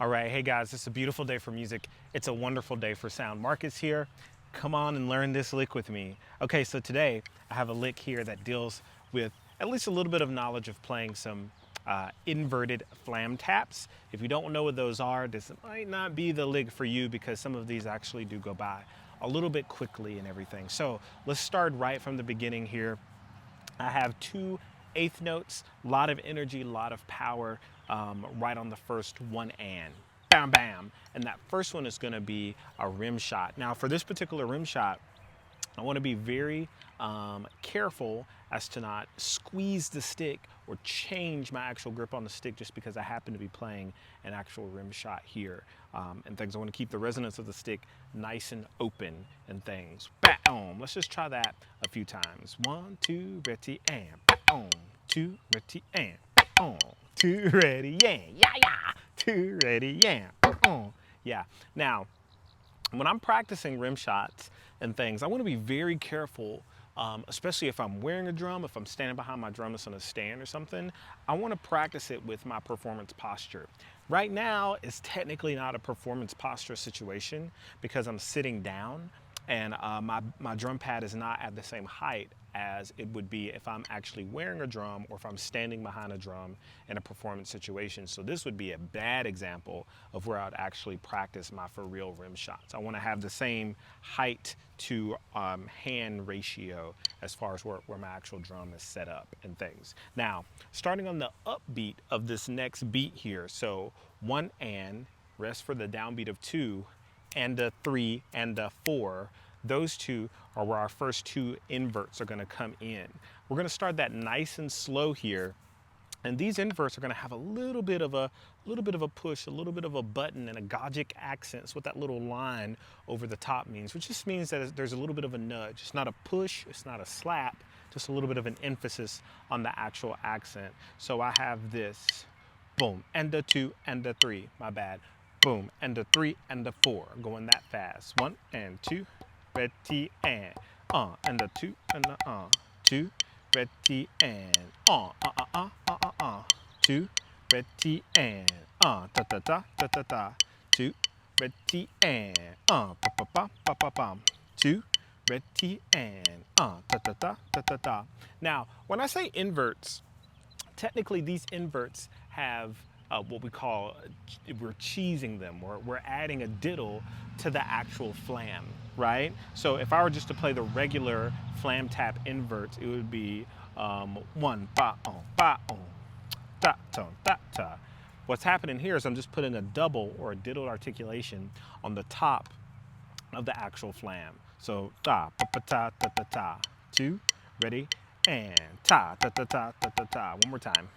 All right, hey guys, it's a beautiful day for music. It's a wonderful day for sound. Marcus here. Come on and learn this lick with me. Okay, so today I have a lick here that deals with at least a little bit of knowledge of playing some inverted flam taps. If you don't know what those are, this might not be the lick for you because some of these actually do go by a little bit quickly and everything. So let's start right from the beginning here. I have two eighth notes, a lot of energy, a lot of power right on the first one and. Bam, bam. And that first one is going to be a rim shot. Now, for this particular rim shot, I want to be very careful as to not squeeze the stick or change my actual grip on the stick just because I happen to be playing an actual rim shot here and things. I want to keep the resonance of the stick nice and open and things. Bam. Let's just try that a few times. 1, 2, ready, and bam. 2, ready, and bam. 2, ready, and yeah, yeah. 2, ready, yeah. Yeah. Now, when I'm practicing rim shots and things, I want to be very careful, especially if I'm wearing a drum, if I'm standing behind my drum that's on a stand or something. I want to practice it with my performance posture. Right now, it's technically not a performance posture situation because I'm sitting down and my drum pad is not at the same height as it would be if I'm actually wearing a drum or if I'm standing behind a drum in a performance situation. So this would be a bad example of where I'd actually practice my for real rim shots. I want to have the same height to hand ratio as far as where my actual drum is set up and things. Now, starting on the upbeat of this next beat here, so 1 and, rest for the downbeat of 2, and a 3 and a 4. Those two are where our first two inverts are going to come in. We're going to start that nice and slow here, and these inverts are going to have a little bit of a push, a little bit of a button, and a Gogic accent. It's what that little line over the top means, which just means that there's a little bit of a nudge. It's not a push, it's not a slap, just a little bit of an emphasis on the actual accent. So I have this, boom, and a 2 and a 3. My bad. Boom, and a 3 and a 4, going that fast. 1 and 2, ready and a 2 and a 2, ready and 2, ready and ta ta ta ta ta ta, 2, ready and pa pa pa pa pa pa, 2, ready and ta ta ta ta ta ta. Now, when I say inverts, technically these inverts have what we call, we're cheesing them, we're adding a diddle to the actual flam, right? So if I were just to play the regular flam tap inverts, it would be 1, ba, ta, ton, ta, ta. What's happening here is I'm just putting a double or a diddled articulation on the top of the actual flam. So ta, pa, pa, ta, ta, ta, ta. 2, ready, and ta, ta, ta, ta, ta, ta, ta. One more time.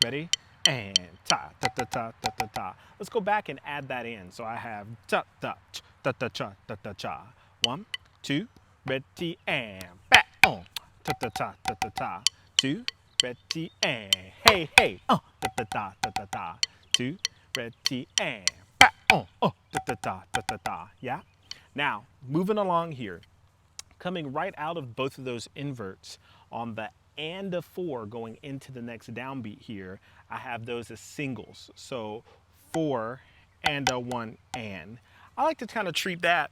Ready? And ta ta ta ta ta ta ta. Let's go back and add that in. So I have ta ta ta ta ta ta ta ta. 1, 2, ready and back on. Ta ta ta ta ta ta. 2, ready and hey hey ta ta ta ta ta ta. 2, ready and back on. Ta ta ta ta ta ta. Yeah. Now moving along here, coming right out of both of those inverts on the and a 4 going into the next downbeat here, I have those as singles. So 4 and a 1 and. I like to kind of treat that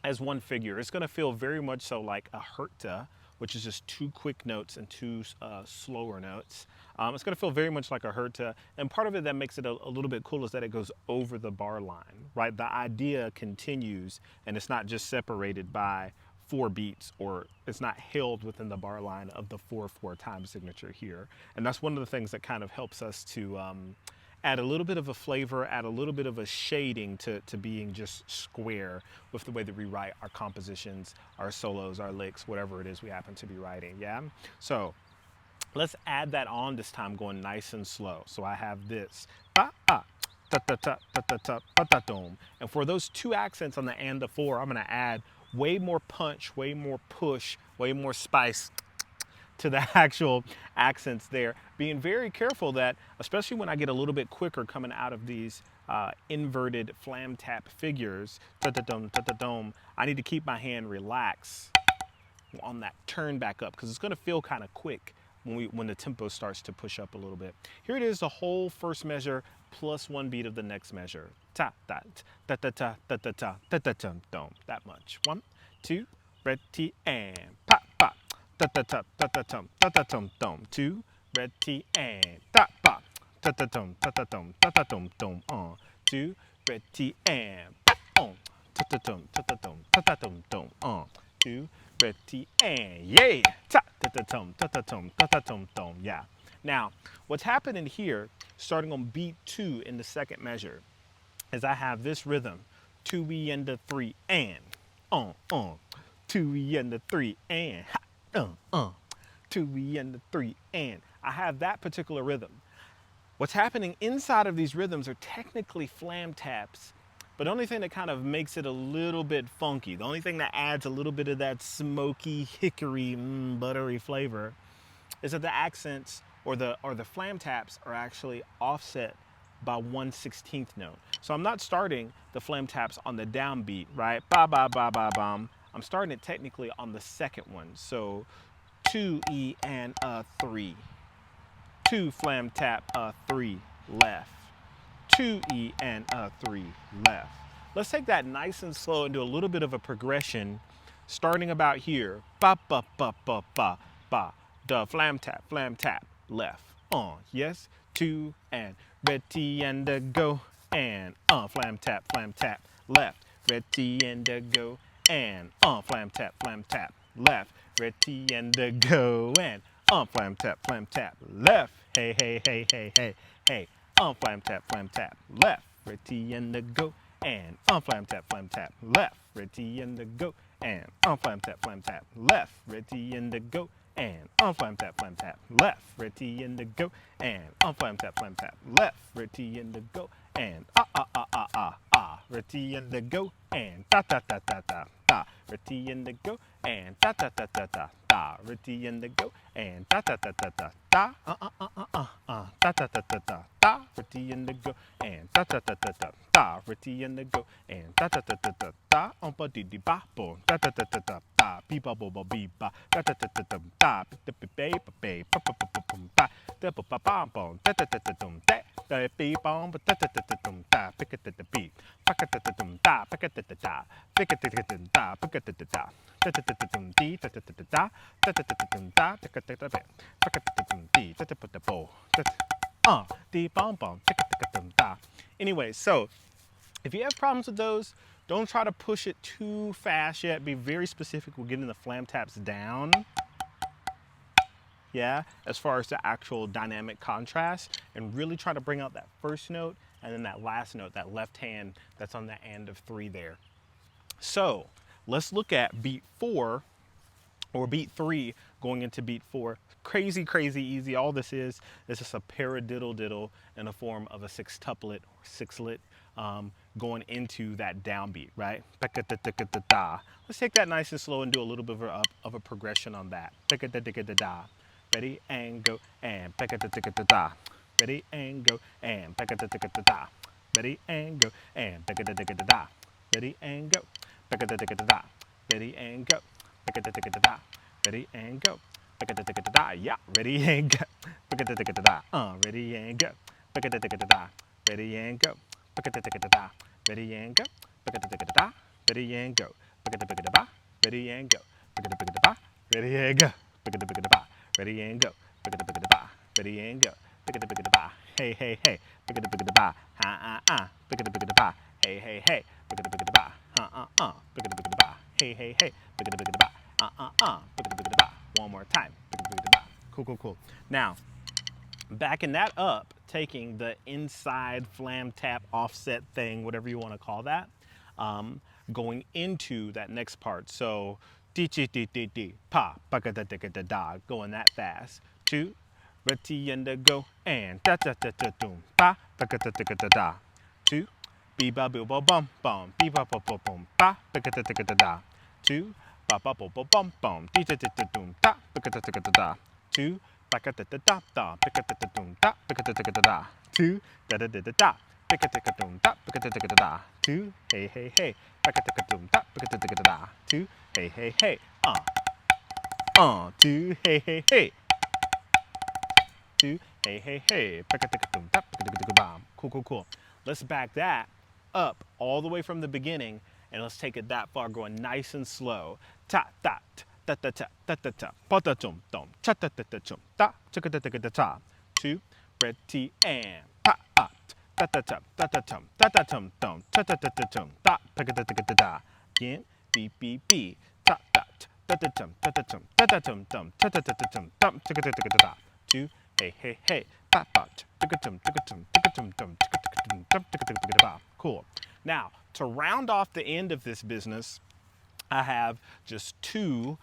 as one figure. It's going to feel very much so like a herta, which is just 2 quick notes and 2 slower notes. It's going to feel very much like a herta, and part of it that makes it a little bit cool is that it goes over the bar line, right? The idea continues, and it's not just separated by 4 beats, or it's not held within the bar line of the 4/4 time signature here. And that's one of the things that kind of helps us to add a little bit of a flavor, add a little bit of a shading to being just square with the way that we write our compositions, our solos, our licks, whatever it is we happen to be writing, yeah? So let's add that on this time, going nice and slow. So I have this, ba, ta ta ta ta ta ta ta ta dum. And for those 2 accents on the and the 4, I'm gonna add way more punch, way more push, way more spice to the actual accents there. Being very careful that, especially when I get a little bit quicker coming out of these inverted flam tap figures, ta-ta-dum, I need to keep my hand relaxed on that turn back up because it's going to feel kind of quick when the tempo starts to push up a little bit. Here it is, the whole first measure plus 1 beat of the next measure. Ta ta ta ta ta ta ta ta ta ta ta dum. That much. 1, 2, ready and pa pa. Ta ta ta ta ta tum ta ta tum dum. 2, ready and ta pa. Ta ta tum ta ta tum ta ta tum dum. 2, ready and pa on. Ta ta tum ta ta tum ta ta tum dum. 2, ready and yeah. Ta ta ta tum ta ta tum ta ta tum dum. Yeah. Now, what's happening here, starting on beat 2 in the second measure, is I have this rhythm, 2E and the 3 and, 2E and the 3 and, 2E and the 3 and. I have that particular rhythm. What's happening inside of these rhythms are technically flam taps, but the only thing that kind of makes it a little bit funky, the only thing that adds a little bit of that smoky, hickory, buttery flavor is that the accents or the flam taps are actually offset by 1/16 note. So I'm not starting the flam taps on the downbeat, right? Ba ba ba ba bum. I'm starting it technically on the second one. So 2E and a 3. 2 flam tap a 3 left. 2E and a 3 left. Let's take that nice and slow and do a little bit of a progression starting about here. Ba ba ba ba ba ba. The flam tap, left. Yes, 2 and ready and go and flam tap, left. Ready and go and flam tap, left. Ready and go and flam tap, left. Hey, hey, hey, hey, hey, hey. Flam tap, left. Ready and go and flam tap, left. Ready and go and flam tap, left. Ready and go and flam tap, left. Ready and go and flam tap, left. Ready and go and ready and go and ta ta ta ta ta ta. Ready and go and ta ta ta ta ta ta. Ready and go and ta ta ta ta ta ta. Ta ta ta ta ta ta. Ready and go and ta ta ta ta ta ta. Ready and go and ta ta ta ta ta ta. Ba di di ba bo. Ta ta ta ta ta ta. Be ba bo bo be ba. Ta ta ta ta ta ta. Be be be be ba ba ba ba ba. Da ba ba ba bo. Ta ta ta ta ta ta. Da be ba ba ta ta ta ta ta ta. Pick it at the beat. Pick it at the ta. Pick it at the ta. Pick it at the ta. Pick it at the ta. Ta ta ta ta ta dee. Ta ta ta ta ta. Ta ta ta ta ta ta. Pick it at the bit. Pick it at the dee. Ta ta ta ta bo. Dee bom bom. Pick it at the ta. Anyway, so if you have problems with those, don't try to push it too fast yet. Be very specific with getting the flam taps down. Yeah, as far as the actual dynamic contrast, and really try to bring out that first note and then that last note, that left hand that's on the end of 3 there. So let's look at beat 4 or beat 3 going into beat 4. Crazy, crazy easy. All this is just a paradiddle diddle in the form of a sextuplet or sixlet going into that downbeat, right? Let's take that nice and slow and do a little bit of a progression on that. Ready and go and ready and go and ready and go and ready and go ready and go ready and go yeah, ready and go ready and go ready and go ready and go ready and go ready and go ready and go ready and go ready and go hey hey hey hey hey hey hey hey hey one more time. Cool. Now, backing that up, taking the inside flam tap offset thing, whatever you want to call that, going into that next part. So, pa, da, going that fast. 2, ready and go, and da da da da doom, pa, da. 2, be ba boo ba bum bum, be ba ba ba bum, pa, da. 2, ba ba ba ba bum bum, dee da da da doom, da, da. 2, ba da da da da, da doom, da, da. 2, da da da da da, doom, da, da. 2, hey hey hey, doom, da, da. 2, hey hey hey, 2, hey hey hey. 2, hey, hey, hey. Cool, cool, cool. Let's back that up all the way from the beginning, and let's take it that far, going nice and slow. Ta ta ta ta ta ta ta ta pa ta tum tum ta ta ta ta tum ta ta ta ta ta ta. 2, ready, and pa ah ta ta ta ta ta tum ta ta tum tum ta ta ta ta tum ta ta ta ta ta ta. Again, beep beep beep. Ta ta ta ta tum ta ta tum ta ta tum tum ta ta ta ta tum ta ta ta ta ta ta. 2, hey, hey, hey. Pa pa ta tum ta tum ta tum tum ta ta ta. Cool. Now, to round off the end of this business, I have just 2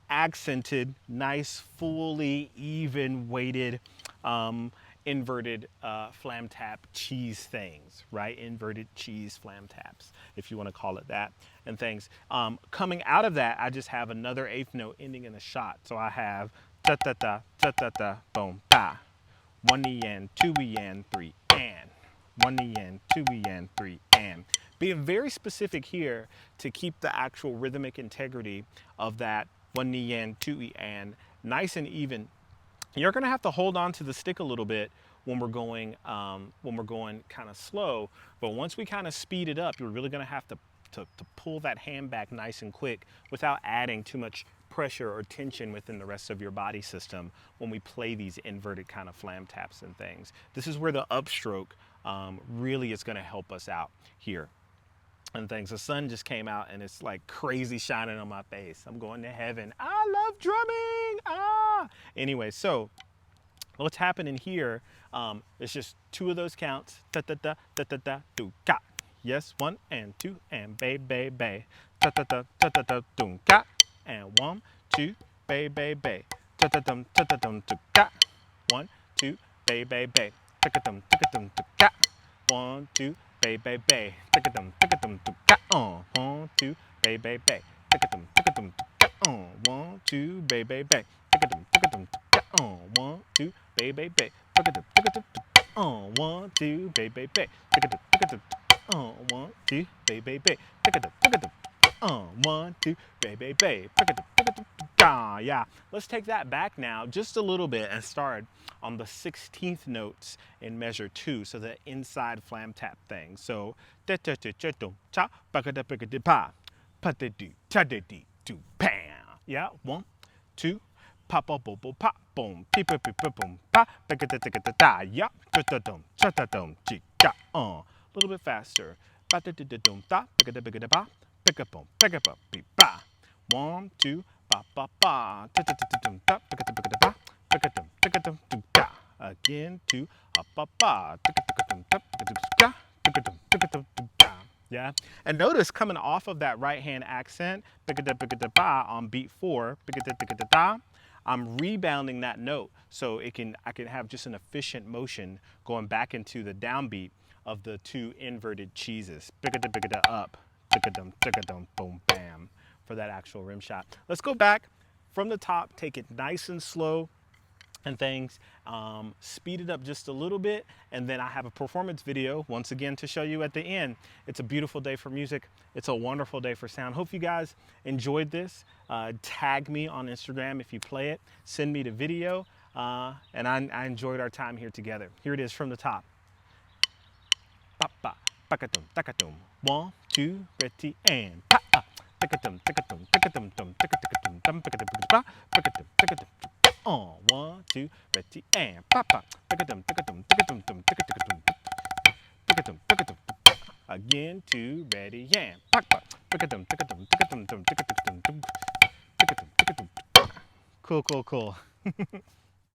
accented, nice, fully even weighted, inverted flam tap cheese things, right? Inverted cheese flam taps, if you want to call it that, and things. Coming out of that, I just have another 8th note ending in a shot. So I have ta ta ta ta ta ta boom pa, 1 E and 2 E and 3 and. 1 E and 2 E and 3 and. Being very specific here to keep the actual rhythmic integrity of that 1 E and 2 E and nice and even. You're going to have to hold on to the stick a little bit when we're going kind of slow, but once we kind of speed it up, you're really going to have to pull that hand back nice and quick without adding too much pressure or tension within the rest of your body system when we play these inverted kind of flam taps and things. This is where the upstroke really is going to help us out here and things. The sun just came out and it's like crazy shining on my face. I'm going to heaven. I love drumming. Anyway, so what's happening here, it's just 2 of those counts. Ta ta ta ta ta ta do ka. Yes, 1 and 2 and bay bay bay. Ta ta ta ta ta ta do ka. And 1, 2, bay bay bay. Ta ta tum ta ta tum to ka. 1, 2, bay bay bay. Ta ta tum to ka. 1, 2, bay bay bay. Ta ta tum to ka. 1, 2, bay bay bay. Ta ta tum to ka. 1, 2, bay bay bay. Ta ta tum to ka. 1, 2, bay bay bay. Ta ta tum to ka. 1, 2, bay bay bay. Ta ta tum 1, 2, bay bay bay. Ta ta tum 1, 2, bay, bay, bay. Yeah, let's take that back now just a little bit and start on the 16th notes in measure 2, so the inside flam tap thing. So, yeah, 1, 2, pa pa bo bo pa boom, pi pa pi pa boom pa, yeah, a little bit faster. Ba da da da dum da, ba. Pick up, pick up, beep, ba. 1, 2, ba, ba, ba. Ta ta ta ta dum da, pick up, ba. Pick up, do da. Again, 2, ba, ba. Pick up, dum da, pick up, do da. Yeah, and notice coming off of that right hand accent, pick up, ba on beat 4, pick up, da. I'm rebounding that note so I can have just an efficient motion going back into the downbeat of the 2 inverted cheeses. Pick it up. Tick-a-dum, boom, bam, for that actual rim shot. Let's go back from the top, take it nice and slow and things, speed it up just a little bit, and then I have a performance video once again to show you at the end. It's a beautiful day for music. It's a wonderful day for sound. Hope you guys enjoyed this. Tag me on Instagram if you play it. Send me the video, and I enjoyed our time here together. Here it is from the top. Pa-pa. Pakatum, takatum. 1, 2, ready, and pa. Takatum, takatum, takatum, tum, takatum, tum, takatum, takatum, takatum. 1, 2, ready, and pa. Takatum, takatum, takatum, tum, takatum, takatum, takatum. Again, 2, ready, and pa. Takatum, takatum, takatum, tum, takatum, takatum, takatum. Cool, cool, cool.